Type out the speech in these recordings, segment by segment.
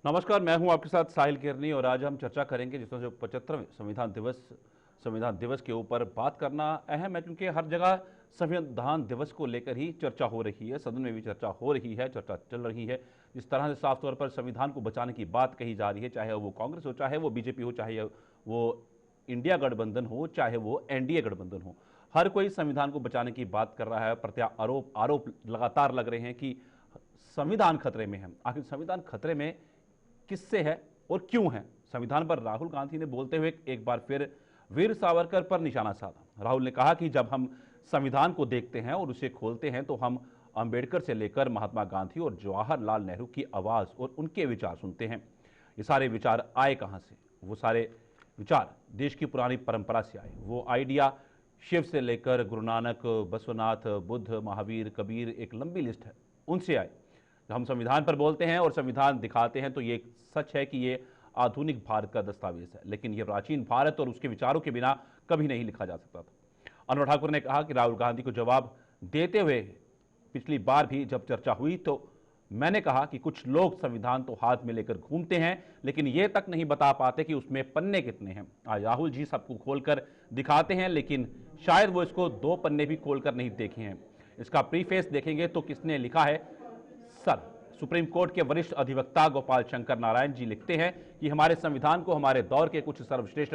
नमस्कार, मैं हूं आपके साथ साहिल किरनी और आज हम चर्चा करेंगे जिस तरह से 75वें संविधान दिवस के ऊपर बात करना अहम है क्योंकि हर जगह संविधान दिवस को लेकर ही चर्चा हो रही है। सदन में भी चर्चा हो रही है, चर्चा चल रही है। जिस तरह से साफ तौर पर संविधान को बचाने की बात कही जा रही है, चाहे वो कांग्रेस हो, चाहे वो बीजेपी हो, चाहे वो इंडिया गठबंधन हो, चाहे वो एनडीए गठबंधन हो, हर कोई संविधान को बचाने की बात कर रहा है। प्रत्यारोप आरोप लगातार लग रहे हैं कि संविधान खतरे में है। आखिर संविधान खतरे में किससे है और क्यों है? संविधान पर राहुल गांधी ने बोलते हुए एक बार फिर वीर सावरकर पर निशाना साधा। राहुल ने कहा कि जब हम संविधान को देखते हैं और उसे खोलते हैं तो हम अंबेडकर से लेकर महात्मा गांधी और जवाहरलाल नेहरू की आवाज और उनके विचार सुनते हैं। ये सारे विचार आए कहां से? वो सारे विचार देश की पुरानी परंपरा से आए। वो आइडिया शिव से लेकर गुरु नानक, बसवनाथ, बुद्ध, महावीर, कबीर, एक लंबी लिस्ट है, उनसे आए। जब हम संविधान पर बोलते हैं और संविधान दिखाते हैं तो ये सच है कि ये आधुनिक भारत का दस्तावेज है, लेकिन ये प्राचीन भारत और उसके विचारों के बिना कभी नहीं लिखा जा सकता था। अनुराग ठाकुर ने कहा कि राहुल गांधी को जवाब देते हुए पिछली बार भी जब चर्चा हुई तो मैंने कहा कि कुछ लोग संविधान तो हाथ में लेकर घूमते हैं लेकिन ये तक नहीं बता पाते कि उसमें पन्ने कितने हैं। आज राहुल जी सबको खोलकर दिखाते हैं लेकिन शायद वो इसको 2 पन्ने भी खोलकर नहीं देखे हैं। इसका प्रीफेस देखेंगे तो किसने लिखा है? सर सुप्रीम कोर्ट के वरिष्ठ अधिवक्ता गोपाल शंकर नारायण जी लिखते हैं कि हमारे संविधान को हमारे दौर के कुछ सर्वश्रेष्ठ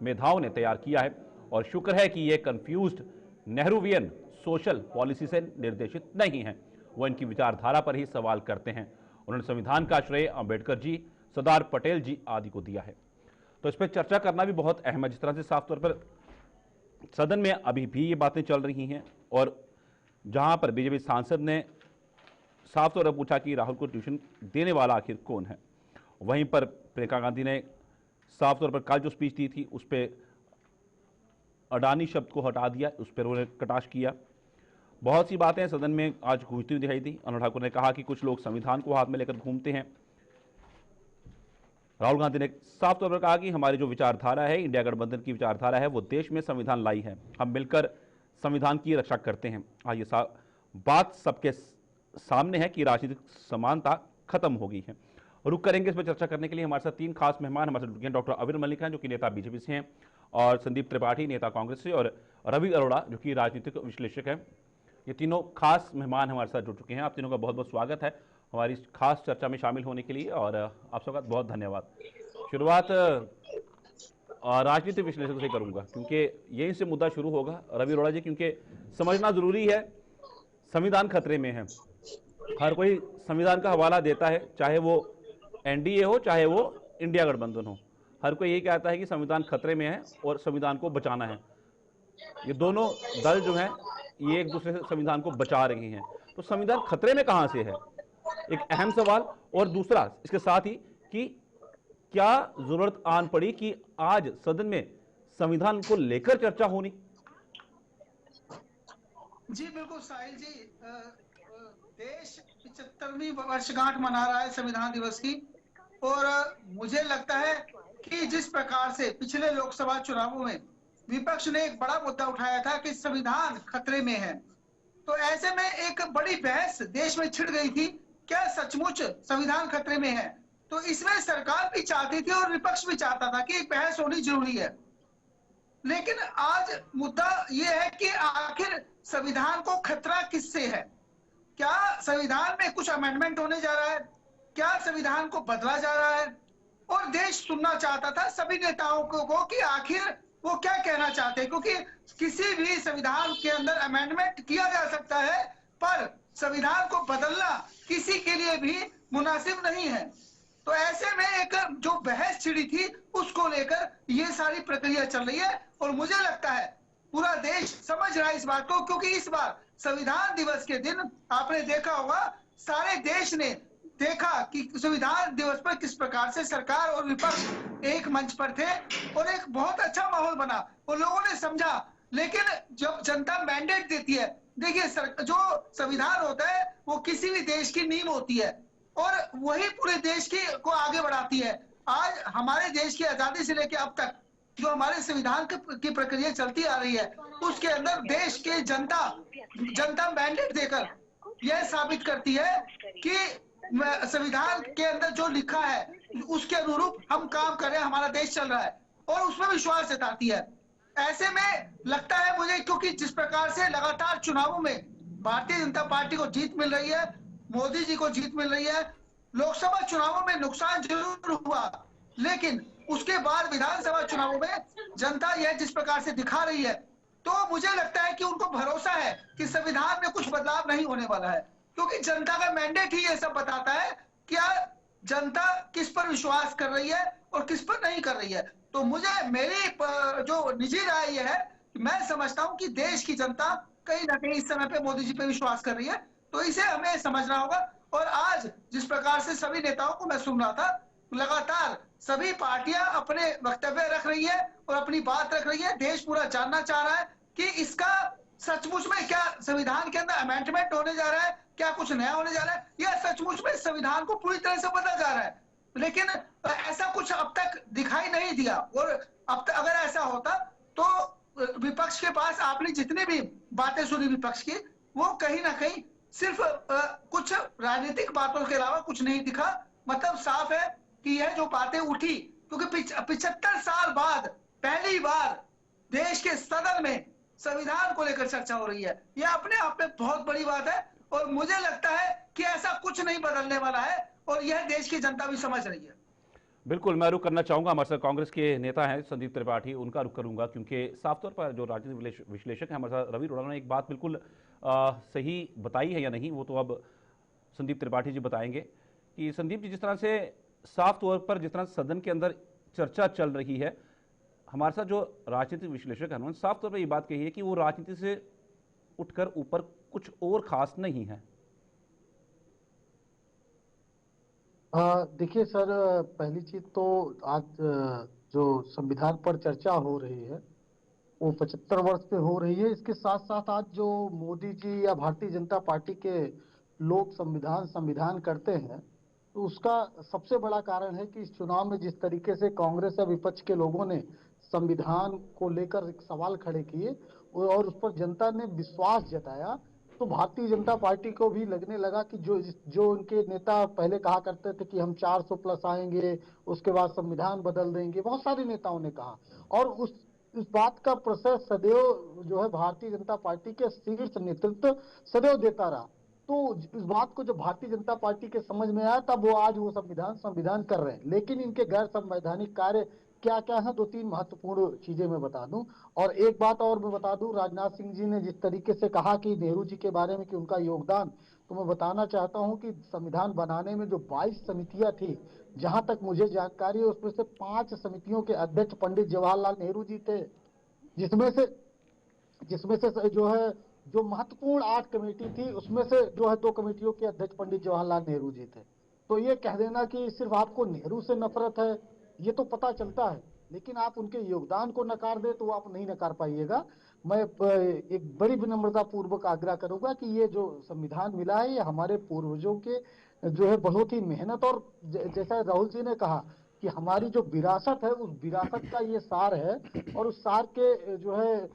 मेधाओं ने तैयार किया है और शुक्र है कि ये कंफ्यूज्ड नेहरूवियन सोशल पॉलिसी से निर्देशित नहीं है। वो इनकी विचारधारा पर ही सवाल करते हैं। उन्होंने संविधान का श्रेय अंबेडकर जी, सरदार पटेल जी आदि को दिया है। तो इस पर चर्चा करना भी बहुत अहम है। जिस तरह से साफ तौर पर सदन में अभी भी ये बातें चल रही हैं और जहां पर बीजेपी सांसद ने साफ तौर पर पूछा कि राहुल को ट्यूशन देने वाला आखिर कौन है, वहीं पर प्रियंका गांधी ने साफ तौर पर कल जो स्पीच दी थी उस पर अडानी शब्द को हटा दिया, उस पर उन्होंने कटाक्ष किया। बहुत सी बातें सदन में आज गूंजती हुई दिखाई दी। अनुराग ठाकुर ने कहा कि कुछ लोग संविधान को हाथ में लेकर घूमते हैं। राहुल गांधी ने साफ तौर पर कहा कि हमारी जो विचारधारा है, इंडिया गठबंधन की विचारधारा है, वो देश में संविधान लाई है। हम मिलकर संविधान की रक्षा करते हैं। ये बात सबके सामने है कि राजनीतिक समानता खत्म हो गई है। रुक करेंगे इस पर चर्चा करने के लिए। हमारे साथ 3 खास मेहमान हमारे साथ जुड़ गए हैं। डॉक्टर अविर मलिक हैं जो कि नेता बीजेपी से हैं, और संदीप त्रिपाठी नेता कांग्रेस से, और रवि अरोड़ा जो कि राजनीतिक विश्लेषक हैं। ये तीनों खास मेहमान हमारे साथ जुड़ चुके हैं। आप तीनों का बहुत बहुत स्वागत है हमारी खास चर्चा में शामिल होने के लिए, और आप सबका बहुत धन्यवाद। शुरुआत राजनीतिक विश्लेषक से करूंगा क्योंकि यहीं से मुद्दा शुरू होगा। रवि अरोड़ा जी, क्योंकि समझना जरूरी है, संविधान खतरे में है। हर कोई संविधान का हवाला देता है, चाहे वो एनडीए हो चाहे वो इंडिया गठबंधन हो। हर कोई यही कहता है कि संविधान खतरे में है और संविधान को बचाना है। ये दोनों दल जो हैं ये एक दूसरे से संविधान को बचा रहे हैं। तो संविधान खतरे में कहां से है, एक अहम सवाल। और दूसरा इसके साथ ही कि क्या जरूरत आन पड़ी कि आज सदन में संविधान को लेकर चर्चा होनी? जी बिल्कुल साहिल जी, देश 75वीं वर्षगांठ मना रहा है संविधान दिवस की, और मुझे लगता है कि जिस प्रकार से पिछले लोकसभा चुनावों में विपक्ष ने एक बड़ा मुद्दा उठाया था कि संविधान खतरे में है, तो ऐसे में एक बड़ी बहस देश में छिड़ गई थी, क्या सचमुच संविधान खतरे में है? तो इसमें सरकार भी चाहती थी और विपक्ष भी चाहता था कि एक बहस होनी जरूरी है। लेकिन आज मुद्दा यह है कि आखिर संविधान को खतरा किससे है? क्या संविधान में कुछ अमेंडमेंट होने जा रहा है? क्या संविधान को बदला जा रहा है? और देश सुनना चाहता था सभी नेताओं को कि आखिर वो क्या कहना चाहते हैं, क्योंकि किसी भी संविधान के अंदर अमेंडमेंट किया जा सकता है पर संविधान को बदलना किसी के लिए भी मुनासिब नहीं है। तो ऐसे में एक जो बहस छिड़ी थी उसको लेकर ये सारी प्रक्रिया चल रही है, और मुझे लगता है पूरा देश समझ रहा है इस बात को, क्योंकि इस बार संविधान दिवस के दिन आपने देखा होगा सारे देश ने देखा कि संविधान दिवस पर किस प्रकार से सरकार और विपक्ष एक मंच पर थे और एक बहुत अच्छा माहौल बना और लोगों ने समझा। लेकिन जब जनता मैंडेट देती है, देखिए जो संविधान होता है वो किसी भी देश की नींव होती है और वही पूरे देश को आगे बढ़ाती है। आज हमारे देश की आजादी से लेकर अब तक जो हमारे संविधान की प्रक्रिया चलती आ रही है उसके अंदर देश के जनता मैंडेट देकर यह साबित करती है कि संविधान के अंदर जो लिखा है उसके अनुरूप हम काम कर रहे हैं, हमारा देश चल रहा है और उसमें विश्वास जताती है। ऐसे में लगता है मुझे, क्योंकि जिस प्रकार से लगातार चुनावों में भारतीय जनता पार्टी को जीत मिल रही है, मोदी जी को जीत मिल रही है, लोकसभा चुनावों में नुकसान जरूर हुआ, लेकिन उसके बाद विधानसभा चुनावों में जनता यह जिस प्रकार से दिखा रही है, तो मुझे लगता है कि उनको भरोसा है कि संविधान में कुछ बदलाव नहीं होने वाला है, क्योंकि जनता का मैंडेट ही ये सब बताता है कि जनता किस पर विश्वास कर रही है और किस पर नहीं कर रही है। तो मुझे मेरी जो निजी राय ये है कि मैं समझता हूं कि देश की जनता कहीं ना कहीं इस समय पे मोदी जी पे विश्वास कर रही है, तो इसे हमें समझना होगा। और आज जिस प्रकार से सभी नेताओं को मैं सुन रहा था, लगातार सभी पार्टियां अपने वक्तव्य रख रही है और अपनी बात रख रही है। देश पूरा जानना चाह रहा है कि इसका सचमुच में क्या संविधान के अंदर अमेंडमेंट होने जा रहा है, क्या कुछ नया होने जा रहा है, या सचमुच में संविधान को पूरी तरह से बदला जा रहा है। लेकिन ऐसा कुछ अब तक दिखाई नहीं दिया, और अब तक अगर ऐसा होता तो विपक्ष के पास आपने जितनी भी बातें सुनी विपक्ष की, वो कहीं ना कहीं सिर्फ कुछ राजनीतिक बातों के अलावा कुछ नहीं दिखा। मतलब साफ है कि यह जो बातें उठी, क्योंकि 75 साल बाद पहली बार देश के सदन में संविधान को लेकर चर्चा हो रही है, यह अपने आप में बहुत बड़ी बात है। और मुझे लगता है कि ऐसा कुछ नहीं बदलने वाला है, और यह देश की जनता भी समझ रही है। बिल्कुल, मैं रुख करना चाहूंगा, हमारे साथ कांग्रेस के नेता हैं संदीप त्रिपाठी, उनका रुख करूंगा, क्योंकि साफ तौर पर जो राजनीतिक विश्लेषक हैं हमारे साथ रवि रोड़ा ने एक बात बिल्कुल सही बताई है या नहीं, वो तो अब संदीप त्रिपाठी जी बताएंगे। कि संदीप जी, जिस तरह से साफ तौर पर जिस तरह सदन के अंदर चर्चा चल रही है, हमारे साथ जो राजनीतिक विश्लेषक हैं उन्होंने साफ तौर पर ये बात कही है कि वो राजनीति से उठकर ऊपर कुछ और खास नहीं है। देखिए सर, पहली चीज तो आज जो संविधान पर चर्चा हो रही है वो 75 वर्ष पे हो रही है। इसके साथ साथ आज जो मोदी जी या भारतीय जनता पार्टी के लोग संविधान करते हैं, तो उसका सबसे बड़ा कारण है कि इस चुनाव में जिस तरीके से कांग्रेस या विपक्ष के लोगों ने संविधान को लेकर एक सवाल खड़े किए और उस पर जनता ने विश्वास जताया, तो भारतीय जनता पार्टी को भी लगने लगा कि जो उनके नेता पहले कहा करते थे कि हम 400 प्लस आएंगे, उसके बाद संविधान बदल देंगे, बहुत सारे नेताओं ने कहा, और उस बात का प्रोसेस सदैव जो है भारतीय जनता पार्टी के शीर्ष नेतृत्व सदैव देता रहा। तो इस बात को जब भारतीय जनता पार्टी के समझ में आया, तब वो आज वो संविधान कर रहे हैं। लेकिन इनके गैर संवैधानिक कार्य क्या क्या है, 2-3 महत्वपूर्ण चीजें मैं बता दूं। और एक बात और मैं बता दूं, राजनाथ सिंह जी ने जिस तरीके से कहा कि नेहरू जी के बारे में कि उनका योगदान, तो मैं बताना चाहता हूं कि संविधान बनाने में जो 22 समितियां थी, जहां तक मुझे जानकारी है उसमें से 5 समितियों के अध्यक्ष पंडित जवाहरलाल नेहरू जी थे, जिसमें से जो महत्वपूर्ण 8 कमेटी थी, उसमें से 2 कमेटियों के अध्यक्ष पंडित जवाहरलाल नेहरू जी थे। तो ये कह देना कि सिर्फ आपको नेहरू से नफरत है, ये तो पता चलता है, लेकिन आप उनके योगदान को नकार दे तो आप नहीं नकार पाइएगा। मैं एक बड़ी विनम्रता पूर्वक आग्रह करूंगा कि ये जो संविधान मिला है, ये हमारे पूर्वजों के जो है बहुत ही मेहनत, और जैसा राहुल जी ने कहा कि हमारी जो विरासत है, उस विरासत का ये सार है, और उस सार के जो है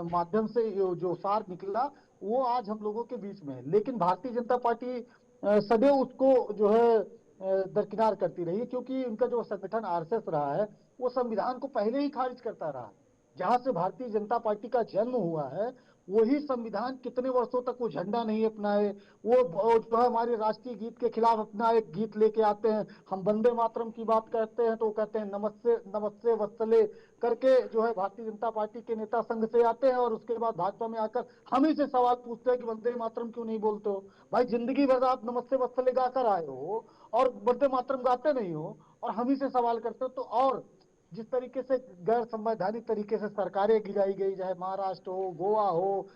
माध्यम से जो सार निकला वो आज हम लोगों के बीच में है। लेकिन भारतीय जनता पार्टी सदैव उसको जो है दरकिनार करती रही, क्योंकि उनका जो संगठन आरएसएस रहा है वो संविधान को पहले ही खारिज करता रहा। जहां से भारतीय जनता पार्टी का जन्म हुआ है, वही संविधान कितने वर्षों तक वो झंडा नहीं अपनाए, वो जो है हमारे राष्ट्रीय गीत के खिलाफ अपना एक गीत लेके आते हैं। हम वंदे मातरम की बात करते हैं तो वो कहते हैं नमस्ते नमस्ते वत्सले करके, जो है भारतीय जनता पार्टी के नेता संघ से आते हैं, और उसके बाद भाजपा में आकर हम ही से सवाल पूछते हैं कि वंदे मातरम क्यों नहीं बोलते हो। भाई, जिंदगी भर आप नमस्ते वत्सले गाकर आए हो और वंदे मातरम गाते नहीं हो, और हम ही से सवाल करते हो। तो और जिस तरीके से गैर संवैधानिक तरीके से सरकारें गिराई गई, चाहे महाराष्ट्र हो, गोवा हो,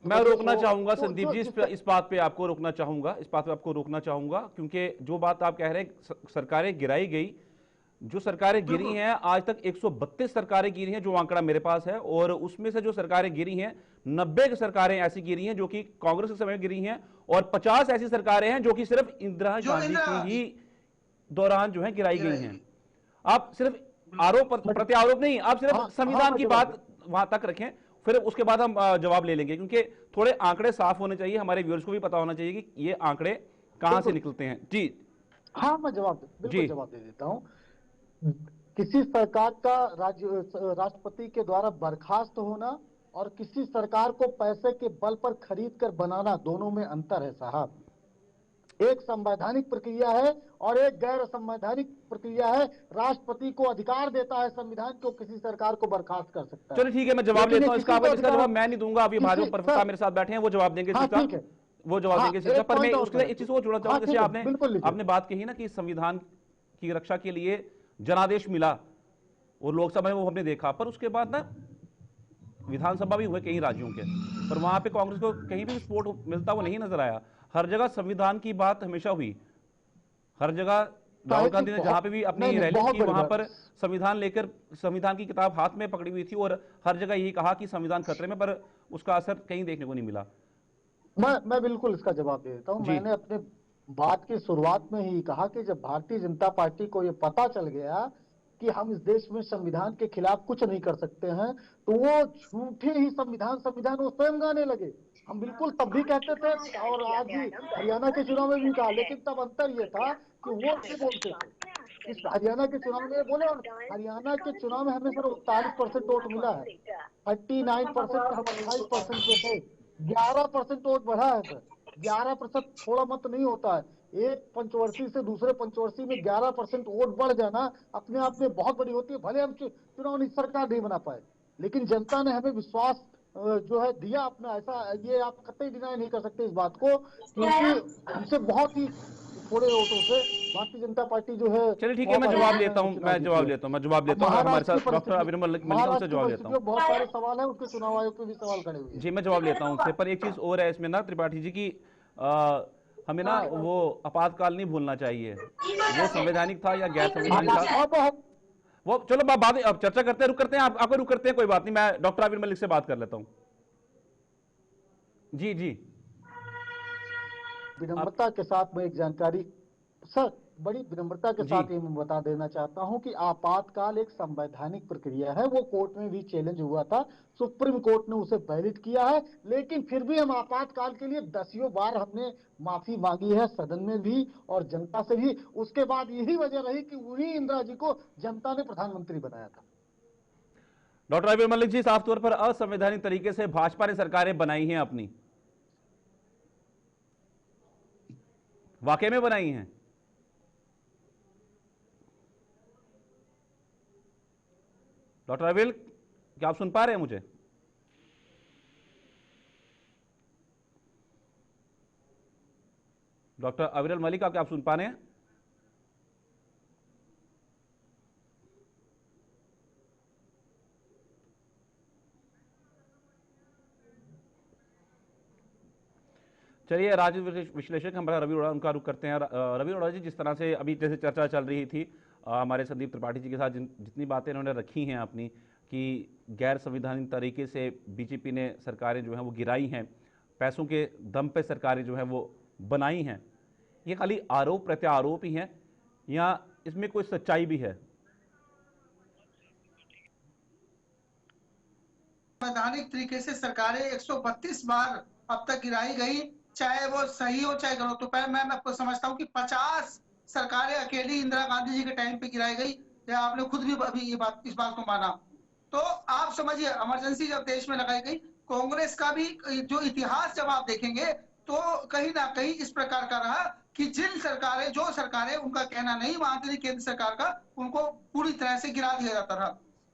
मैं रोकना चाहूंगा तो संदीप जी, इस बात पे आपको रोकना चाहूंगा, क्योंकि जो बात आप कह रहे हैं सरकारें गिराई गई, जो सरकारें गिरी हैं आज तक 132 सरकारें गिरी हैं, जो आंकड़ा मेरे पास है, और उसमें से जो सरकारें गिरी हैं 90 सरकारें ऐसी गिरी हैं जो कि कांग्रेस के समय गिरी हैं, और 50 ऐसी सरकारें हैं जो कि सिर्फ इंदिरा गांधी की ही दौरान जो है गिराई गई हैं। आप सिर्फ आरोप प्रत्यारोप नहीं, आप सिर्फ संविधान की बात वहां तक रखें, फिर उसके बाद हम जवाब ले लेंगे, क्योंकि थोड़े आंकड़े साफ होने चाहिए, हमारे व्यूअर्स को भी पता होना चाहिए कि ये आंकड़े कहां से बिल्कुल। निकलते हैं? जी हाँ, मैं बिल्कुल जी जवाब दे देता हूँ। किसी सरकार का राष्ट्रपति के द्वारा बर्खास्त होना और किसी सरकार को पैसे के बल पर खरीद कर बनाना, दोनों में अंतर है साहब। एक संवैधानिक प्रक्रिया है और एक गैर संवैधानिक प्रक्रिया है। राष्ट्रपति को अधिकार देता है संविधान को, किसी सरकार को बर्खास्त कर सकता है, चलिए ठीक है, मैं जवाब लेकिन ये लेता हूं इसका। किसी आपका को इसका अधिकार जवाब मैं नहीं दूंगा, अभी भाजपा किसी प्रवक्ता सर। मेरे साथ बैठे हैं, वो जवाब देंगे हाँ इसका। ठीक है। वो जवाब हाँ, देंगे इसका। एक पर मैं पॉइंट और उसके कर इस चीज को जोड़ना हाँ चाहूंगा, जैसे ठीक है, आपने बिल्कुल लीजिए। आपने बात कही ना कि संविधान की रक्षा के लिए जनादेश मिला और लोकसभा में वो हमने देखा, पर उसके बाद ना विधानसभा भी हुए कई राज्यों के, पर वहां पे कांग्रेस को कहीं भी सपोर्ट मिलता हुआ नहीं नजर आया। हर जगह संविधान की बात हमेशा हुई, हर जगह राहुल गांधी साहित्यिक ने जहां बहुत पे भी नहीं अपनी नहीं, रैली बहुत की बड़ी वहां बात। पर संविधान लेकर, संविधान की किताब हाथ में पकड़ी हुई थी और हर जगह यही कहा कि संविधान खतरे में, पर उसका असर कहीं देखने को नहीं मिला। मैं बिल्कुल इसका जवाब दे देता हूं। जी मैंने अपने बात की शुरुआत में ही कहा कि जब भारतीय जनता पार्टी को ये पता चल गया कि हम इस देश में संविधान के खिलाफ कुछ नहीं कर सकते हैं, तो वो झूठे ही संविधान संविधान वो स्वयं गाने लगे। हम बिल्कुल तब भी कहते थे और आज भी हरियाणा के चुनाव में भी कहा, लेकिन तब अंतर ये था कि वो नहीं बोलते थे। इस हरियाणा के चुनाव में बोले, और हरियाणा के चुनाव में हमें सिर्फ 39% वोट मिला है। 39% हम 28% पे थे। 11% वोट बढ़ा है सर। 11% थोड़ा मत नहीं होता है। एक पंचवर्षी से दूसरे पंचवर्षी में 11% वोट बढ़ जाना अपने आप में बहुत बड़ी होती है। भले हम चुनाव सरकार नहीं बना पाए, लेकिन जनता ने हमें विश्वास जो है दिया अपना। ऐसा ये आप कतई डिनाई नहीं कर सकते इस बात को, क्योंकि हमसे बहुत ही थोड़े वोटों से भारतीय जनता पार्टी जो है चलिए ठीक है, वहां मैं पर जवाब हरियाणा लेता में हूं, चुनाव मैं जीती जवाब है। लेता हूं, मैं जवाब अब लेता हूं। हमारे महाराष्ट्र की साथ डॉक्टर परिस्थिति, अभिनव मलिक हैं, उनसे महाराष्ट्र की जवाब लेता परिस्थिति हूं। में बहुत सारे सवाल है, उसके चुनाव आयोग पे भी सवाल खड़े हुए हैं। जी मैं जवाब लेता हूं उनसे, पर एक चीज और है इसमें ना त्रिपाठी जी की, हमें ना वो आपातकाल नहीं भूलना चाहिए। वो संवैधानिक था या गैर संवैधानिक था, अब वो चलो बाद अब चर्चा करते हैं, रुक करते हैं, आपको रुक करते हैं, कोई बात नहीं, मैं डॉक्टर आबिर मलिक से बात कर लेता हूं। जी जी आप विनम्रता के साथ मैं एक जानकारी, सर बड़ी विनम्रता के जी साथ ये मैं बता देना चाहता हूं कि आपातकाल एक संवैधानिक प्रक्रिया है। वो कोर्ट में भी चैलेंज हुआ था, सुप्रीम कोर्ट ने उसे वैलिड किया है, लेकिन फिर भी हम आपातकाल के लिए दसियों बार हमने माफी मांगी है, सदन में भी और जनता से भी। उसके बाद यही वजह रही कि उन्हीं इंदिरा जी को जनता ने प्रधानमंत्री बनाया था। डॉक्टर आबिर मलिक जी, साफ तौर पर असंवैधानिक तरीके से भाजपा ने सरकारें बनाई हैं अपनी, वाकई में बनाई हैं। डॉक्टर आबिर, क्या आप सुन पा रहे हैं मुझे? डॉक्टर अविरल मलिक, क्या आप सुन पा रहे हैं? चलिए, राजनीतिक विश्लेषक हमारा रवि अरोड़ा, उनका रुख करते हैं। रवि अरोड़ा जी, जिस तरह से अभी जैसे चर्चा चल रही थी हमारे संदीप त्रिपाठी जी के साथ, जितनी बातें इन्होंने रखी हैं अपनी, कि गैर संवैधानिक तरीके से बीजेपी ने सरकारें जो हैं वो गिराई हैं, पैसों के दम पे सरकारें जो हैं वो बनाई हैं, ये खाली आरोप प्रत्यारोप ही हैं या इसमें कोई सच्चाई भी है? संवैधानिक तरीके से सरकारें 132 बार अब तक गिराई गई, चाहे वो सही हो चाहे गलत हो। पहले मैं आपको समझता हूँ कि 50 सरकारें अकेली इंदिरा गांधी जी के टाइम पे गिराई गई, या आपने खुद भी अभी इस बात को माना। तो आप समझिए, इमरजेंसी जब देश में लगाई गई, कांग्रेस का भी जो इतिहास जब आप देखेंगे तो कहीं ना कहीं इस प्रकार का रहा कि जो सरकारें उनका कहना नहीं मानती थी केंद्र सरकार का, उनको पूरी तरह से गिरा दिया जाता था।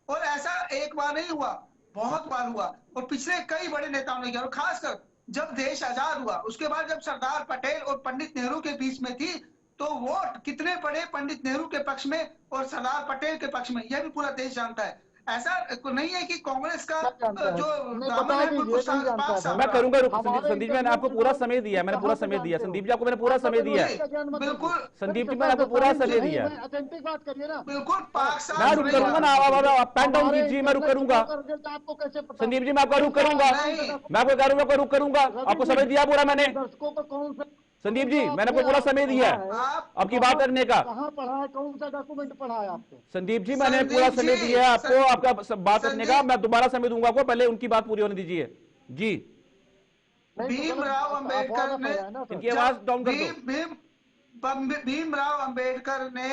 और ऐसा एक बार नहीं हुआ, बहुत बार हुआ, और पिछले कई बड़े नेताओं ने किया। और खासकर जब देश आजाद हुआ, उसके बाद जब सरदार पटेल और पंडित नेहरू के बीच में थी, तो वोट कितने पड़े पंडित नेहरू के पक्ष में और सरदार पटेल के पक्ष में, यह भी पूरा देश जानता है। ऐसा नहीं है कि कांग्रेस का जो नहीं, दामन बता है दीजिए, बिल्कुल नहीं जानता पाक था। साफ मैं रहा। करूंगा, हमारे संदीप जी, मैंने इंडियन आपको पूरा चुनाव समय दिया है, मैंने पूरा कहाँ से समय दिया, जानते हो? संदीप जी आपको मैंने पूरा आप समय दिया है। बिल्कुल संदीप जी, मैंने आपको पूरा समय दिया मैं है। अथेंटिक बात करिए ना। बिल्कुल पाक मैं साफ रुक नहीं करूंगा है। ना, आप पेन डाउन हमारे कीजिए, मैं रुक इंटरनल करूंगा। चुनाव का रिजल्ट आपको कैसे पता? संदीप जी, मैं आपका रुक करूंगा, नहीं, मैं आपको करूंगा, रुक करूंगा, रवि आपको जी, समय दिया पूरा मैंने। दर्शकों को संदीप कौन जी, सा मैंने आपने आपको पूरा समय दिया पढ़ा है है? आप आपकी बात करने का। कहाँ पढ़ा है? कौन सा डॉक्यूमेंट पढ़ा है आपने? संदीप जी, मैंने पूरा संदीप समय जी, दिया है आपको, आपका बात करने का। संदीप मैं दोबारा समय दूंगा आपको, पहले उनकी बात पूरी होने दीजिए। जी नहीं तो गलत भीमराव अफवाह अंबेडकर ना ने फैलाए ना सर। इनकी आवाज जब डाउन कर दो। भीमराव अंबेडकर ने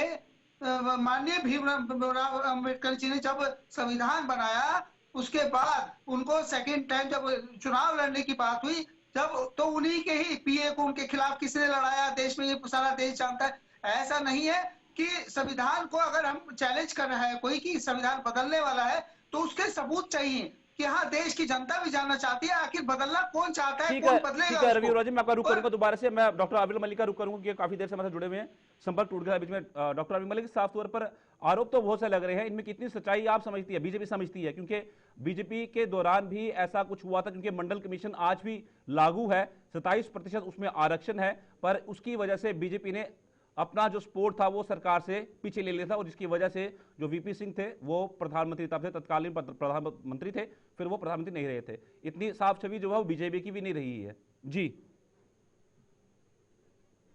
माननीय भीमराव अंबेडकर जी ने जब संविधान बनाया, उसके बाद उनको सेकंड टाइम जब चुनाव लड़ने की बात हुई, जब तो उन्हीं के ही पीए को उनके खिलाफ किसने लड़ाया, देश में ये सारा देश जानता है। ऐसा नहीं है कि संविधान को अगर हम चैलेंज कर रहा है कोई कि संविधान बदलने वाला है, तो उसके सबूत चाहिए कि हाँ, देश की जनता भी जानना चाहती है आखिर बदलना कौन चाहता है, कौन ठीक बदलेगा है रवि उसको। अरोड़ा जी, मैं आपका रुक और करूंगा दोबारा से। मैं डॉक्टर आबिद मलिक का रुक करूंगा क्योंकि काफी देर से हमारे साथ जुड़े हुए हैं, संपर्क टूट गया बीच में। डॉक्टर आबिद मलिक, साफ तौर पर आरोप तो बहुत से लग रहे हैं, इनमें कितनी सच्चाई आप समझती है, बीजेपी समझती है? क्योंकि बीजेपी के दौरान भी ऐसा कुछ हुआ था, क्योंकि मंडल कमीशन आज भी लागू है, 27% उसमें आरक्षण है, पर उसकी वजह से बीजेपी ने अपना जो सपोर्ट था वो सरकार से पीछे ले लिया था, और जिसकी वजह से जो वीपी सिंह थे वो प्रधानमंत्री तब से तत्कालीन प्रधानमंत्री थे, फिर वो प्रधानमंत्री नहीं रहे थे। इतनी साफ छवि जो है वो बीजेपी की भी नहीं रही है। जी,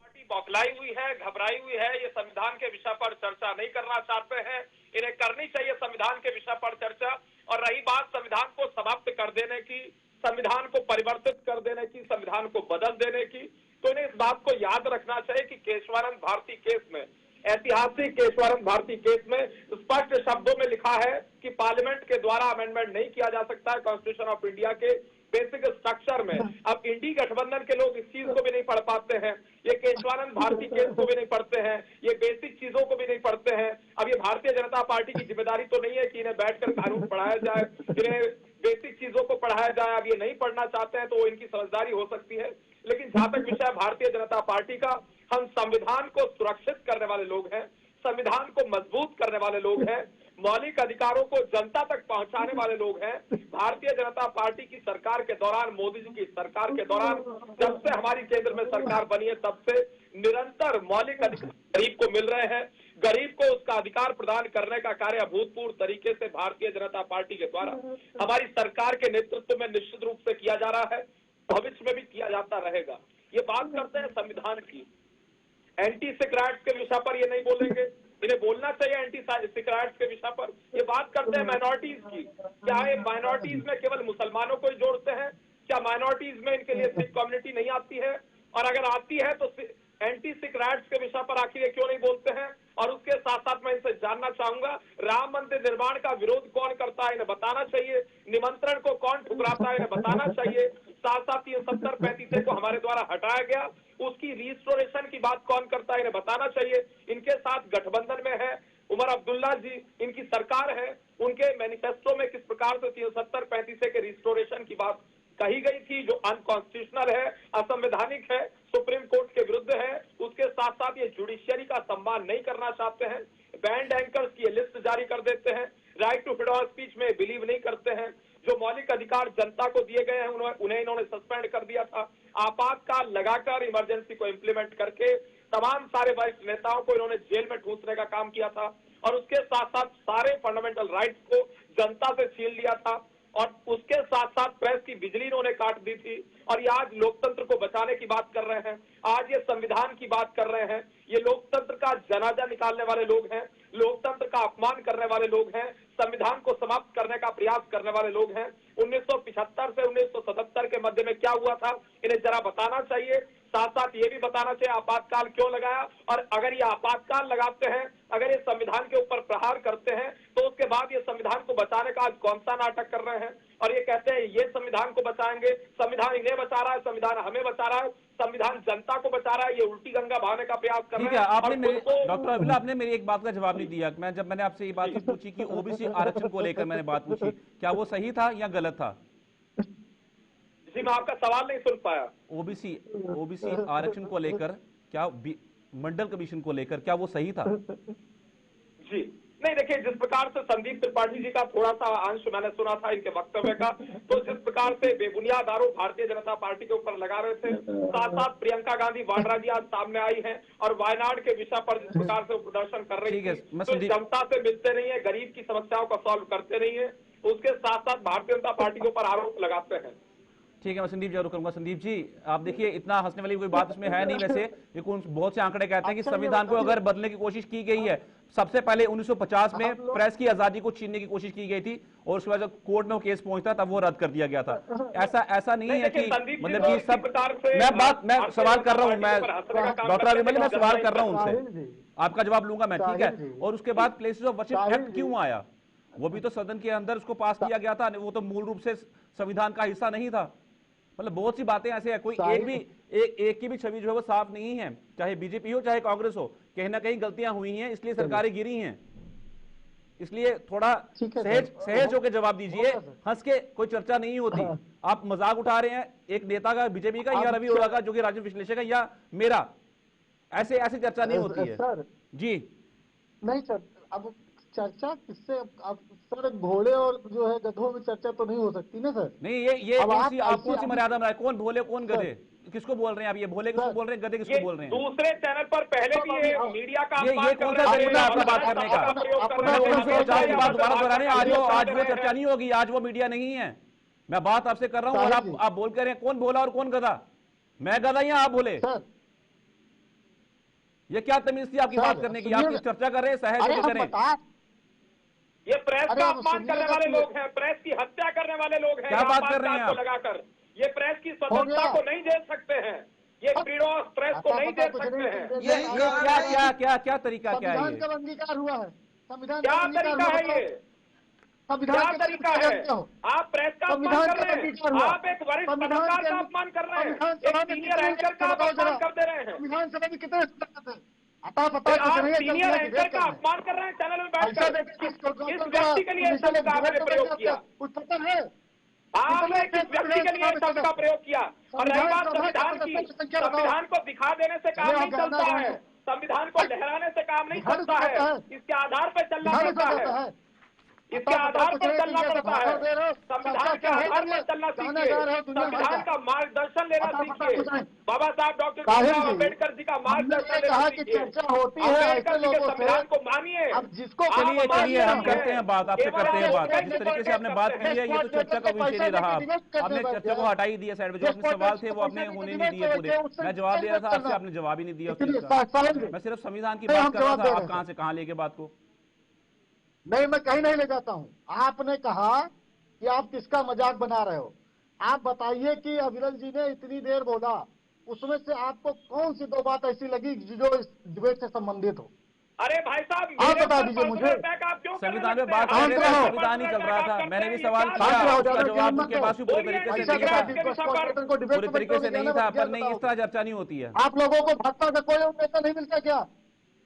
पार्टी बौखलाई हुई है, घबराई हुई है, ये संविधान के विषय पर चर्चा नहीं करना चाहते हैं। इन्हें करनी चाहिए संविधान के विषय पर चर्चा। और रही बात संविधान को समाप्त कर देने की, संविधान को परिवर्तित कर देने की, संविधान को बदल देने की, तो इन्हें इस बात को याद रखना चाहिए कि केशवानंद भारती केस में, ऐतिहासिक केशवानंद भारती केस में स्पष्ट शब्दों में लिखा है कि पार्लियामेंट के द्वारा अमेंडमेंट नहीं किया जा सकता है कॉन्स्टिट्यूशन ऑफ इंडिया के बेसिक स्ट्रक्चर में। अब इंडी गठबंधन के लोग इस चीज को भी नहीं पढ़ पाते हैं, ये केशवानंद भारती केस को भी नहीं पढ़ते हैं, ये बेसिक चीजों को भी नहीं पढ़ते हैं। अब ये भारतीय जनता पार्टी की जिम्मेदारी तो नहीं है कि इन्हें बैठकर कानून पढ़ाया जाए, इन्हें बेसिक चीजों को पढ़ाया जाए। अब ये नहीं पढ़ना चाहते हैं तो वो इनकी समझदारी हो सकती है, लेकिन जहां तक विषय भारतीय जनता पार्टी का, हम संविधान को सुरक्षित करने वाले लोग हैं, संविधान को मजबूत करने वाले लोग हैं, मौलिक अधिकारों को जनता तक पहुंचाने वाले लोग हैं। भारतीय जनता पार्टी की सरकार के दौरान, मोदी जी की सरकार के दौरान, जब से हमारी केंद्र में सरकार बनी है तब से निरंतर मौलिक अधिकार गरीब को मिल रहे हैं। गरीब को उसका अधिकार प्रदान करने का कार्य अभूतपूर्व तरीके से भारतीय जनता पार्टी के द्वारा हमारी सरकार के नेतृत्व में निश्चित रूप से किया जा रहा है, भविष्य में भी किया जाता रहेगा। ये बात करते हैं संविधान की, एंटी सिक्रेट्स के विषय पर ये नहीं बोलेंगे, इन्हें बोलना चाहिए एंटी सिक्रेट्स के विषय पर। ये बात करते हैं माइनॉरिटीज की, क्या ये माइनॉरिटीज में केवल मुसलमानों को ही जोड़ते हैं? क्या माइनॉरिटीज में इनके लिए सिख कम्युनिटी नहीं आती है? और अगर आती है तो एंटी सिक्रेट्स के विषय पर आखिर ये क्यों नहीं बोलते हैं? और उसके साथ साथ मैं इनसे जानना चाहूंगा, राम मंदिर निर्माण का विरोध कौन करता है, इन्हें बताना चाहिए। निमंत्रण को कौन ठुकराता है, इन्हें बताना चाहिए। साथ साथ ये 70-35 को हमारे द्वारा हटाया गया, उसकी रिस्टोरेशन की बात कौन करता है, इन्हें बताना चाहिए। इनके साथ गठबंधन में है उमर अब्दुल्ला जी, इनकी सरकार है, उनके मैनिफेस्टो में किस प्रकार से 370-35 के रिस्टोरेशन की बात कही गई थी, जो अनकॉन्स्टिट्यूशनल है, असंवैधानिक है, सुप्रीम कोर्ट के विरुद्ध है। उसके साथ साथ ये जुडिशियरी का सम्मान नहीं करना चाहते हैं, बैंड एंकर्स की लिस्ट जारी कर देते हैं, right to freedom of speech में बिलीव नहीं करते हैं, जो मौलिक अधिकार जनता को दिए गए हैं उन्हें इन्होंने सस्पेंड कर दिया था। आपातकाल लगाकर इमरजेंसी को इम्प्लीमेंट करके तमाम सारे वरिष्ठ नेताओं को इन्होंने जेल में ठूंसने का काम किया था, और उसके साथ साथ सारे फंडामेंटल राइट्स को जनता से छीन लिया था, और उसके साथ साथ प्रेस की बिजली इन्होंने काट दी थी। और ये आज लोकतंत्र को बचाने की बात कर रहे हैं, आज ये संविधान की बात कर रहे हैं, ये लोकतंत्र का जनाजा निकालने वाले लोग हैं, लोकतंत्र का अपमान करने वाले लोग हैं, संविधान को समाप्त करने का प्रयास करने वाले लोग हैं। 1975 से 1977 के मध्य में क्या हुआ था, इन्हें जरा बताना चाहिए। साथ साथ ये भी बताना चाहिए आपातकाल क्यों लगाया, और अगर ये आपातकाल लगाते हैं, अगर ये संविधान के ऊपर प्रहार करते हैं, तो उसके बाद ये संविधान को बचाने का आज कौन सा नाटक कर रहे हैं? और ये कहते हैं ये संविधान को बचाएंगे, संविधान इन्हें बचा रहा है, संविधान हमें बचा रहा है, संविधान जनता को बचा रहा है, ये उल्टी गंगा बहाने का प्रयास कर ठीक रहे है। हैं। आपने मेरे और डॉक्टर अबिला, आपने मेरी एक बात का जवाब नहीं दिया। जब मैंने आपसे ये बात पूछी कि ओबीसी आरक्षण को लेकर मैंने बात पूछी, क्या वो सही था या गलत था? जी, मैं आपका सवाल नहीं सुन पाया। ओबीसी आरक्षण को लेकर, क्या मंडल कमीशन को लेकर, क्या वो सही था? जी नहीं, देखिए, जिस प्रकार से संदीप त्रिपाठी जी का थोड़ा सा अंश मैंने सुना था इनके वक्तव्य का, तो जिस प्रकार से बेबुनियाद आरोप भारतीय जनता पार्टी के ऊपर लगा रहे थे, साथ साथ प्रियंका गांधी वाड्रा जी आज सामने आई हैं और वायनाड के विषय पर जिस प्रकार से प्रदर्शन कर रही ठीक है, थी, मैं तो जनता से मिलते नहीं है, गरीब की समस्याओं का सॉल्व करते नहीं है, उसके साथ साथ भारतीय जनता पार्टी के ऊपर आरोप लगाते हैं। ठीक है, मैं संदीप जरूर करूंगा। संदीप जी, आप देखिए, इतना हंसने वाली कोई बात इसमें है नहीं। वैसे ये बहुत से आंकड़े कहते हैं कि संविधान को अगर बदलने की कोशिश की गई है, सबसे पहले 1950 में हम लोग- प्रेस की आजादी को छीनने की कोशिश की गई थी और उसके बाद जब कोर्ट में वो केस पहुंचता तब वो रद्द कर दिया गया था। ऐसा नहीं है कि देखिए, संदीप जी मतलब तो ये इसी सब, प्रकार से मैं भारतीय सवाल जनता कर रहा हूं, पार्टी मैं पर हंसने का काम डॉक्टर करते अभिमन्यु मैं हैं, सवाल कर रहा हूं साहिल उनसे, जी, आपका जवाब लूंगा मैं, ठीक है। साहिल जी। और उसके बाद प्लेसेस ऑफ वर्शिप साहिल एक्ट जी। क्यों आया? वो भी तो सदन के अंदर उसको पास किया गया था, वो तो मूल रूप से संविधान का हिस्सा नहीं था। मतलब बहुत सी बातें ऐसे है, कोई एक की भी छवि जो है वो साफ नहीं है, चाहे बीजेपी हो चाहे कांग्रेस हो, कहीं ना कहीं गलतियां हुई हैं, इसलिए सरकारें गिरी हैं। इसलिए थोड़ा ठीक है सहज सर। सहज होकर जवाब दीजिए, होगा सर। हंस के कोई चर्चा नहीं होती। हाँ। आप मजाक उठा रहे हैं एक नेता का, बीजेपी का, या अब रवि अरोड़ा का जो कि राजनीतिक विश्लेषक है, या मेरा, ऐसे ऐसी चर्चा नहीं होती है सर जी। नहीं सर, अब चर्चा किससे? अब सर घोड़े और जो है गधों में चर्चा तो नहीं हो सकती ना सर। नहीं, ये अब कौन सी आप ऐसी- कौन सी मर्यादा बनाए? कौन भोले कौन सर। गधे? किसको बोल रहे हैं आप? ये भोले किसको सर। बोल रहे हैं, गधे ये किसको बोल रहे हैं? दूसरे चैनल पर पहले भी ये मीडिया का ये अपमान कौन कर सा रहे थे, तरीका है आपका अपना बात करने का? शब्द प्रयोग कर अपना रहे थे, 1950 की बात दोबारा दोहरा रहे हैं, आज वो हैं। चर्चा नहीं होगी, आज वो मीडिया नहीं है। मैं बात आपसे कर रहा हूं और साहिल जी। आप बोल कर रहे हैं कौन भोला और कौन गधा? मैं गधा या आप भोले? सर ये क्या तमीज थी आपकी सर, बात करने की? आप सुनिए- चर्चा कर रहे हैं, सहज अरे होकर हम करें। बता ये प्रेस अरे का अब अपमान करने सुनिएगा वाले तो- लोग हैं, प्रेस की हत्या करने वाले लोग हैं। क्या यहाँ बात कर रहे हैं पांच आप? को लगाकर ये प्रेस की स्वतंत्रता गया। को नहीं दे सकते हैं, ये फ्रीडम ऑफ प्रेस को नहीं दे कुछ सकते नहीं, हैं। ये क्या तरीका क्या है संविधान ये? कब अंगीकार हुआ है? संविधान क्या कब अंगीकार तरीका हुआ है बताओ? ये? संविधान क्या के तरीका क्या है? जानते हो? आप प्रेस का अपमान संविधान कर कब रहे हैं, अंगीकार हुआ? आप एक वरिष्ठ संविधान पत्रकार के- का अपमान कर रहे हैं, संविधान एक सभा में सीनियर कितने एंकर का आप बताओ अपमान जरा। कर दे रहे हैं। संविधान सभा में कितने सदस्य थे? पता कुछ आप नहीं है, सीनियर कल एंकर का सुबह की अपमान कर रहे हैं चैनल में ऐसा बैठकर। देखिए, किस व्यक्ति के लिए शब्द का आपने प्रयोग किया? कुछ पता है? आपने किस व्यक्ति के लिए शब्द का प्रयोग किया? और रही बात संविधान की, संविधान को दिखा देने से काम नहीं चलता है, संविधान को लहराने से काम नहीं चलता है, इसके आधार पर चलना पड़ता है, इसके आधार पर चलना पड़ता है। संविधान के आधार पर चलना सीखिए, संविधान का मार्गदर्शन लेना सीखिए, बाबा साहब डॉक्टर भीमराव अम्बेडकर जी का मार्गदर्शन लेना कहा कि सीखिए, चर्चा होती है ऐसे अम्बेडकर जी के लोगों संविधान से। को मानिए। अब जिसको चलिए हम मानिए। करते हैं बात, आपसे केवल करते हैं आप बात। एक जिस तरीके से आपने बात की है, ये तो चर्चा का विषय नहीं रहा। आपने चर्चा को हटा ही दिया साइड में, जो अपने सवाल थे वो आपने होने नहीं दिए पूरे। मैं जवाब दे रहा था आपसे, आपने जवाब ही नहीं दिया उस चीज का। मैं सिर्फ संविधान की बात कर रहा था, आप कहां से कहां लेके बात को। नहीं, मैं कहीं नहीं ले जाता हूँ। आपने कहा कि आप किसका मजाक बना रहे हो। आप बताइए कि अविरल जी ने इतनी देर बोला, उसमें से आपको कौन सी दो बात ऐसी लगी जो इस डिबेट से संबंधित हो? अरे भाई साहब, आप बता दीजिए मुझे। संविधान में बात कर रहे थे, संविधान ही चल रहा था, मैंने भी सवाल किया, उसका जवाब उनके पास भी पूरे तरीके से नहीं था, पूरे तरीके से नहीं था। पर नहीं, इस तरह चर्चा नहीं होती है। आप लोगों को भाजपा का कोई नेता नहीं मिलता क्या?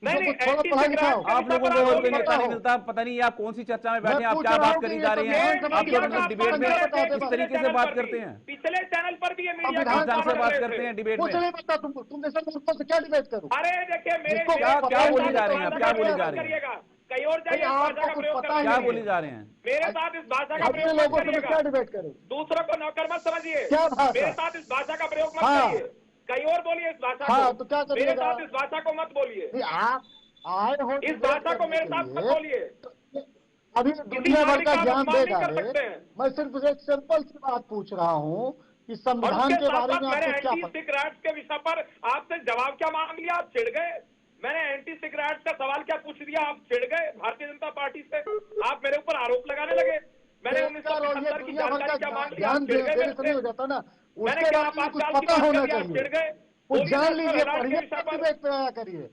नहीं, थोड़ा पढ़ा लिखा हो। आप लोगों को और कोई नेता नहीं मिलता, पता नहीं आप कौन सी चर्चा में बैठे हैं, आप क्या बात करी जा रही हैं, आप लोग डिबेट में इस तरीके से बात करते हैं, पिछले चैनल पर भी ये मीडिया विधान ढंग से बात करते हैं डिबेट कुछ में। नहीं पता तुम जैसे मूर्खों से क्या डिबेट करूं? अरे देखिए, मेरे जिसको क्या बोली जा रहे हैं आप, क्या बोली जा रही हैं? करिएगा, कहीं और जाइए, इस भाई, भाषा का आपको प्रयोग कुछ पता ही क्या नहीं बोली जा रहे हैं? मेरे साथ इस भाषा का अपने प्रयोग मत लोगों से मैं करिएगा, क्या डिबेट करूं? दूसरों को नौकर मत समझिए, क्या भाषा? मेरे साथ इस भाषा का प्रयोग मत हाँ। करिए, कहीं और बोलिए इस भाषा हाँ, को, तो क्या मेरे करिएगा? साथ इस भाषा को मत बोलिए, नहीं, आप आए हो इस डिबेट भाषा को करने मेरे के साथ मत लिए। बोलिए। अभी दुनिया भर का नागरिक का ज्ञान अपमान नहीं देगा कर सकते हैं। मैं सिर्फ एक सिंपल सी बात पूछ रहा हूँ कि और संविधान उसके के साथ बारे साथ में मैंने आपको क्या एंटी पता? सिगरेट के विषय पर आपसे जवाब क्या मांग लिया, आप चिढ़ गए। मैंने एंटी सिगरेट का सवाल क्या पूछ दिया, आप चिढ़ गए भारतीय जनता पार्टी से, आप मेरे ऊपर आरोप लगाने लगे। मैंने 1975 की दुनिया भर जानकारी का क्या मांग लिया, ज्ञान आप चिढ़ गए देने मेरे से नहीं हो से। जाता ना, मैंने उसके क्या बारे में कुछ आपातकाल की पता बात होना कर दी, आप चिढ़ चाहिए। गए। कुछ बोलिए जान नेशनल लीजिए, अदालत के पढ़िए, विषय पर, डिबेट पे आया करिए।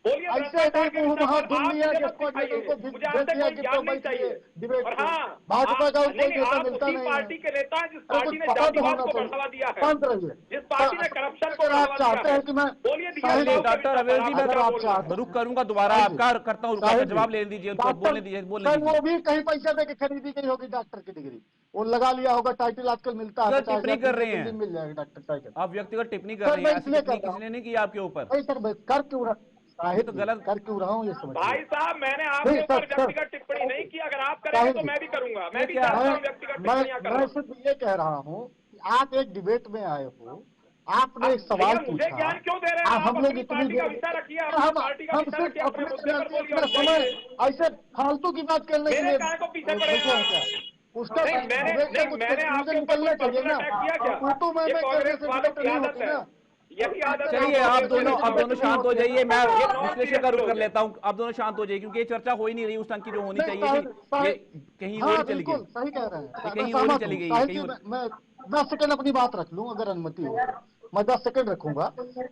बोलिए ऐसे भ्रष्टाचार के मुंह विषय वहां पर, धुल आप लिया मुझे कि मत सिखाइए, मुझे आपसे कोई ज्ञान नहीं चाहिए। डिबेट और हाँ, भाजपा का नहीं, कोई नहीं, नेता आप मिलता उसी नहीं पार्टी है। के नेता हैं जिस अरे पार्टी कुछ ने पता तो जातिवाद होना को चाहिए। बढ़ावा दिया है, शांत रहिए। जिस पार्टी ने करप्शन को अगर आप बढ़ावा चाहते दिया हैं है। कि मैं बोलिए साहिल दिया जी, डॉक्टर अवेल जी, मैं अगर आप चाहते रुक करूंगा दोबारा, साहिल जी, आपका करता हूँ, साहिल जी, जवाब ले लीजिए, उनको बोलने दीजिए, बोलने सर दीजिए। वो भी कहीं पैसा दे के खरीदी गई होगी डॉक्टर की डिग्री, वो लगा लिया होगा, टाइटल आजकल मिलता है, सर, 50,000 टिप्पणी कर रहे हैं। दिल्ली में मिल जाएगा डॉक्टर टाइटल। आप व्यक्तिगत टिप्पणी कर सर, रहे मैं हैं, ऐसी इसलिए टिप्पणी कर रहा किसी ने नहीं की आपके ऊपर। नहीं सर, मैं कर क्यों रहा साहिब तो जी, गलत- कर क्यों रहा हूँ ये समझिए। भाई साहब, मैंने आपके नहीं, ऊपर सर, व्यक्तिगत टिप्पणी नहीं की, अगर आप करेंगे साहिल तो जी, मैं भी करूंगा, मैं भी क्या- चाहता हूँ व्यक्तिगत टिप्पणियां मैं करना। सिर्फ ये कह रहा हूँ कि आप एक डिबेट में आए हो, आपने एक सवाल भैया, मुझे पूछा। ज्ञान क्यों दे रहे हैं आप? हम लोग अपनी इतनी पार्टी का देर विषय रखिए, हम अपनी पार्टी का हम विषय सिर्फ रखिए, अपने अपने मुद्दे पर बोलिए और समय जाइए। ऐसे फालतू की बात करने के मेरे लिए काय को पीछे बैठे पड़ेगा? हैं क्या? उसका नहीं, मैंने डिबेट का कुछ मैंने आपके कंक्लूजन ऊपर निकलना कोई चाहिए पर्सनल ना। अटैक किया क्या? वो तो मैं ये करने कांग्रेस से वालों डिबेट की नहीं आदत होती है, ना। यही आदत चलिए आप दोनों शांत हो जाइए, मैं विश्लेषण का रुख कर लेता हूँ। आप दोनों शांत हो जाइए, क्योंकि ये चर्चा हो ही नहीं रही उस ढंग की जो होनी नहीं, चाहिए थी। ये कहीं और हाँ चली गई, बिल्कुल सही कह रहे ये हैं, मैं कहीं और ही सहमत चली हूँ। गई है, साहिल कहीं जी, और। मैं 10 सेकंड अपनी बात रख लूं अगर अनुमति हो तो। मैं 10 सेकंड रखूंगा।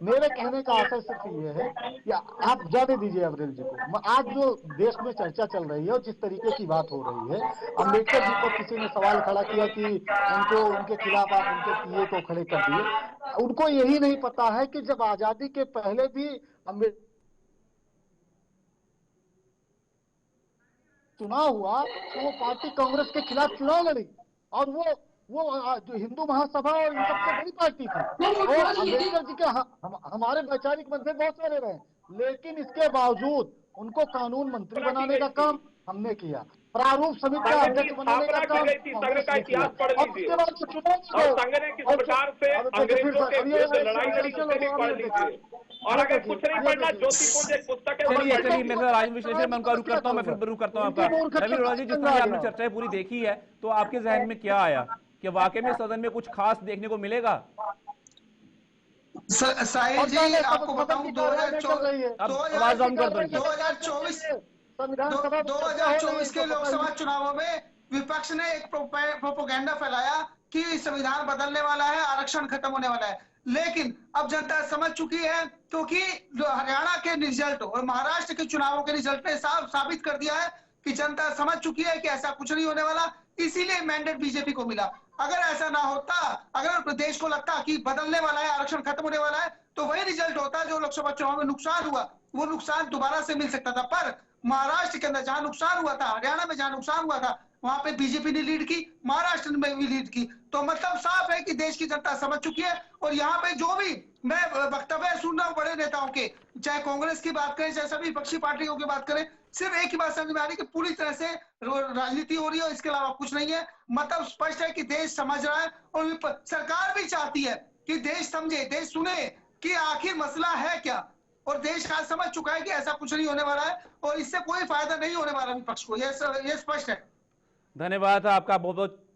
मेरे कहने का आशय सिर्फ ये है कि आप जाने दीजिए अवरेल जी को। आज जो देश में चर्चा चल रही है और जिस तरीके की बात हो रही है, अम्बेडकर जी पर किसी ने सवाल खड़ा किया कि उनको, उनके खिलाफ आप उनके पीए को खड़े कर दिए। उनको यही नहीं पता है कि जब आजादी के पहले भी अम्बेडकर चुनाव हुआ तो वो पार्टी कांग्रेस के खिलाफ चुनाव लड़ी, और वो जो हिंदू महासभा और इन सबसे बड़ी पार्टी थी। तो अम्बेडकर जी के हमारे वैचारिक मतभेद बहुत सारे रहे, लेकिन इसके बावजूद उनको कानून मंत्री बनाने का काम हमने किया, प्रारूप समिति का संघ की अध्यक्ष बनाने का स्थापना की काम गई थी, संघ कांग्रेस का ने किया, इतिहास पढ़ और लीजिए। उसके बाद वो चुनाव में और गए। संघ ने किस और प्रकार से अब देखिए फिर अंग्रेजों के विरुद्ध लड़ाई लड़ी, उसे भी पढ़ लीजिए। और अगर कुछ नहीं पढ़ना, ज्योतिपुंज एक पुस्तक है, उसे चलिए पढ़ चलिए, लीजिए। मेरे साथ राजनीतिक विश्लेषण में उनका रुख करता हूँ, मैं फिर रुख करता हूँ आपका। रवि अरोड़ा जी, जिस तरह आपने चर्चाएं पूरी देखी है, तो आपके जहन में क्या आया कि वाकई में सदन में कुछ खास देखने को मिलेगा? साहिल जी, आपको बताऊं, अब आवाज डाउन कर दो इनकी। 2024 संविधान सभा में चर्चा हो रही है, 2024 के इनको पता ही लोकसभा नहीं। चुनावों में विपक्ष ने एक प्रोपोगेंडा फैलाया कि संविधान बदलने वाला है, आरक्षण खत्म होने वाला है। लेकिन अब जनता समझ चुकी है, क्योंकि हरियाणा के रिजल्ट और महाराष्ट्र के चुनावों के रिजल्ट ने साफ साबित कर दिया है कि जनता समझ चुकी है कि ऐसा कुछ नहीं होने वाला। इसीलिए मैंडेट बीजेपी को मिला। अगर ऐसा ना होता, अगर प्रदेश को लगता कि बदलने वाला है, आरक्षण खत्म होने वाला है, तो वही रिजल्ट होता जो लोकसभा चुनाव में नुकसान हुआ, वो नुकसान दोबारा से मिल सकता था। पर महाराष्ट्र के अंदर जहां नुकसान हुआ था, हरियाणा में जहां नुकसान हुआ था, वहां पे बीजेपी ने लीड की, महाराष्ट्र में भी लीड की। तो मतलब साफ है कि देश की जनता समझ चुकी है। और यहाँ पे जो भी मैं वक्तव्य सुन रहा हूँ बड़े नेताओं के, चाहे कांग्रेस की बात करें, चाहे सभी विपक्षी पार्टियों की बात करें, सिर्फ एक ही बात समझ में आ रही है कि पूरी तरह से राजनीति हो रही है, इसके अलावा कुछ नहीं है। मतलब स्पष्ट है कि देश समझ रहा है, और सरकार भी चाहती है कि देश समझे, देश सुने कि आखिर मसला है क्या। और देश आज समझ चुका है कि ऐसा कुछ नहीं होने वाला है, और इससे कोई फायदा नहीं होने वाला विपक्ष को, यह स्पष्ट है। धन्यवाद आपका बहुत बहुत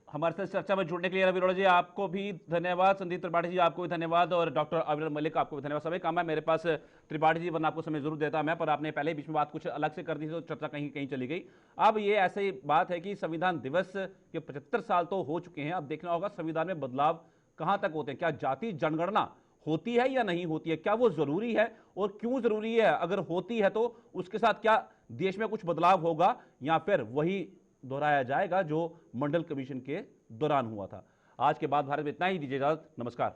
हमारे साथ चर्चा में जुड़ने के लिए। रवि अरोड़ा जी, आपको भी धन्यवाद। संदीप त्रिपाठी जी, आपको भी धन्यवाद। और डॉक्टर अविरल मलिक, आपको भी धन्यवाद। सभी काम है मेरे पास त्रिपाठी जी, वरना आपको समय जरूर देता मैं, पर आपने पहले बीच में बात कुछ अलग से कर दी थी, तो चर्चा कहीं कहीं चली गई। अब ये ऐसी बात है कि संविधान दिवस के 75 साल तो हो चुके हैं। अब देखना होगा संविधान में बदलाव कहां तक होते हैं। क्या जाति जनगणना होती है या नहीं होती है, क्या वो जरूरी है और क्यों जरूरी है? अगर होती है तो उसके साथ क्या देश में कुछ बदलाव होगा, या फिर वही दोहराया जाएगा जो मंडल कमीशन के दौरान हुआ था? आज के बाद भारत में इतना ही, दीजिए इजाजत, नमस्कार।